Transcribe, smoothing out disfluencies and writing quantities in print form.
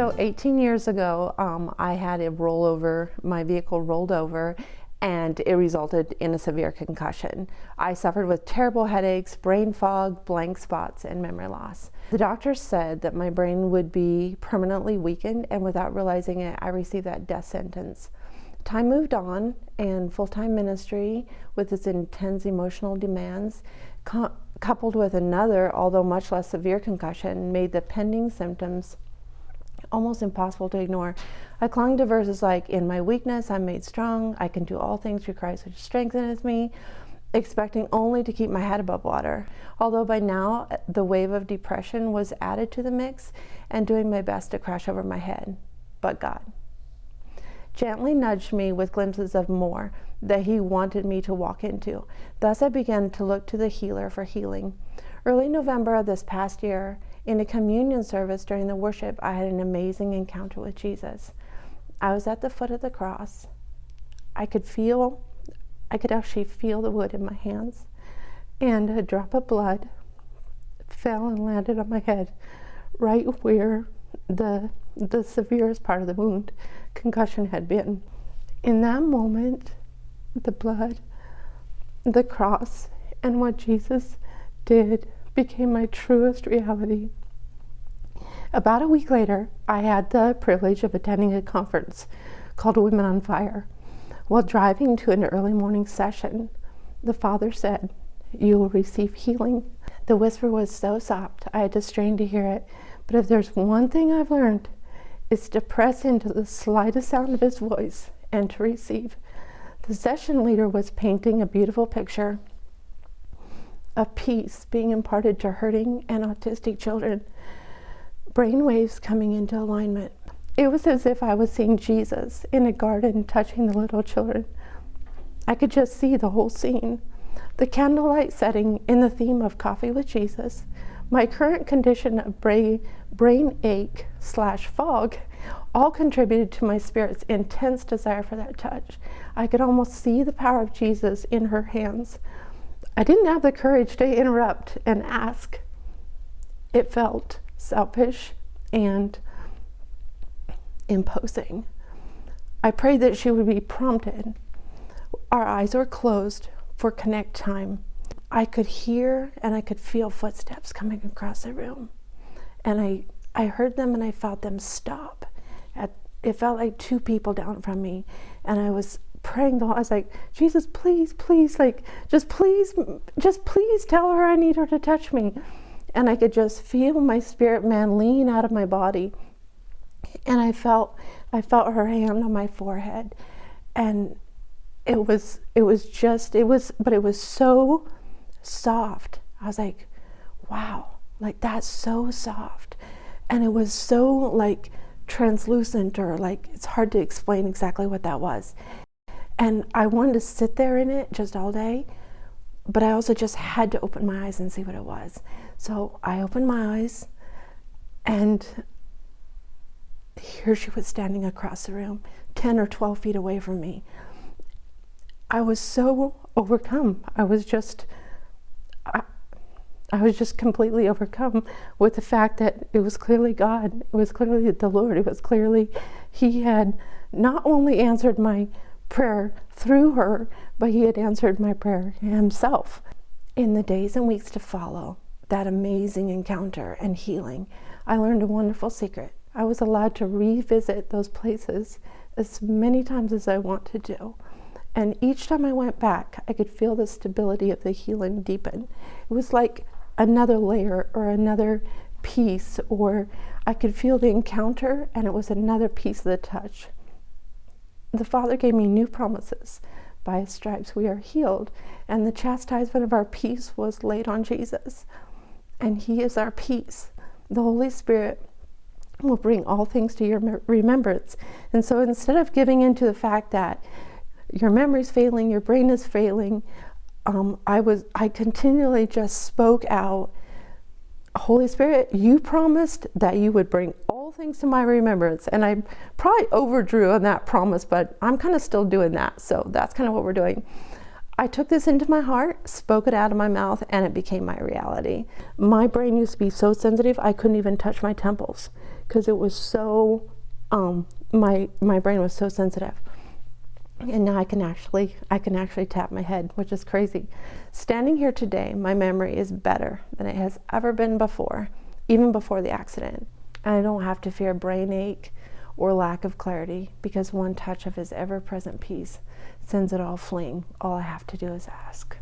So 18 years ago, I had my vehicle rolled over, and it resulted in a severe concussion. I suffered with terrible headaches, brain fog, blank spots, and memory loss. The doctor said that my brain would be permanently weakened, and without realizing it, I received that death sentence. Time moved on, and full-time ministry with its intense emotional demands, coupled with another, although much less severe concussion, made the pending symptoms almost impossible to ignore. I clung to verses like, "In my weakness I'm made strong, I can do all things through Christ which strengthens me," expecting only to keep my head above water. Although by now the wave of depression was added to the mix, and doing my best to crash over my head. But God gently nudged me with glimpses of more that He wanted me to walk into. Thus I began to look to the healer for healing. Early November of this past year, in a communion service during the worship, I had an amazing encounter with Jesus. I was at the foot of the cross. I could actually feel the wood in my hands, and a drop of blood fell and landed on my head, right where the severest part of the wound, concussion, had been. In that moment, the blood, the cross, and what Jesus did became my truest reality. About a week later, I had the privilege of attending a conference called Women on Fire. While driving to an early morning session, the Father said, "You will receive healing." The whisper was so soft, I had to strain to hear it. But if there's one thing I've learned, it's to press into the slightest sound of His voice and to receive. The session leader was painting a beautiful picture of peace being imparted to hurting and autistic children, brain waves coming into alignment. It was as if I was seeing Jesus in a garden touching the little children. I could just see the whole scene. The candlelight setting in the theme of Coffee with Jesus, my current condition of brain ache/fog, all contributed to my spirit's intense desire for that touch. I could almost see the power of Jesus in her hands. I didn't have the courage to interrupt and ask. It felt selfish and imposing. I prayed that she would be prompted. Our eyes were closed for connect time. I could hear and I could feel footsteps coming across the room. And I heard them and I felt them stop. It felt like two people down from me. And I was praying I was like, "Jesus, please, like, just please tell her I need her to touch me." And I could just feel my spirit man lean out of my body. And I felt her hand on my forehead. And it was so soft. I was like, wow, like that's so soft. And it was so like translucent, or like, it's hard to explain exactly what that was. And I wanted to sit there in it just all day, but I also just had to open my eyes and see what it was. So I opened my eyes, and here she was standing across the room, 10 or 12 feet away from me. I was so overcome. I was just completely overcome with the fact that it was clearly God. It was clearly the Lord. It was clearly He had not only answered my prayer through her, but He had answered my prayer Himself. In the days and weeks to follow that amazing encounter and healing, I learned a wonderful secret. I was allowed to revisit those places as many times as I want to do. And each time I went back, I could feel the stability of the healing deepen. It was like another layer or another piece, or I could feel the encounter and it was another piece of the touch. The Father gave me new promises. By His stripes we are healed, and the chastisement of our peace was laid on Jesus. And He is our peace. The Holy Spirit will bring all things to your remembrance. And so instead of giving into the fact that your memory's failing, your brain is failing, I continually just spoke out, "Holy Spirit, you promised that you would bring all things to my remembrance." And I probably overdrew on that promise, but I'm kind of still doing that. So that's kind of what we're doing. I took this into my heart, spoke it out of my mouth, and it became my reality. My brain used to be so sensitive, I couldn't even touch my temples because it was so, my brain was so sensitive. And now I can actually tap my head, which is crazy. Standing here today, my memory is better than it has ever been before, even before the accident. And I don't have to fear brain ache or lack of clarity, because one touch of his ever-present peace sends it all fleeing. All I have to do is ask.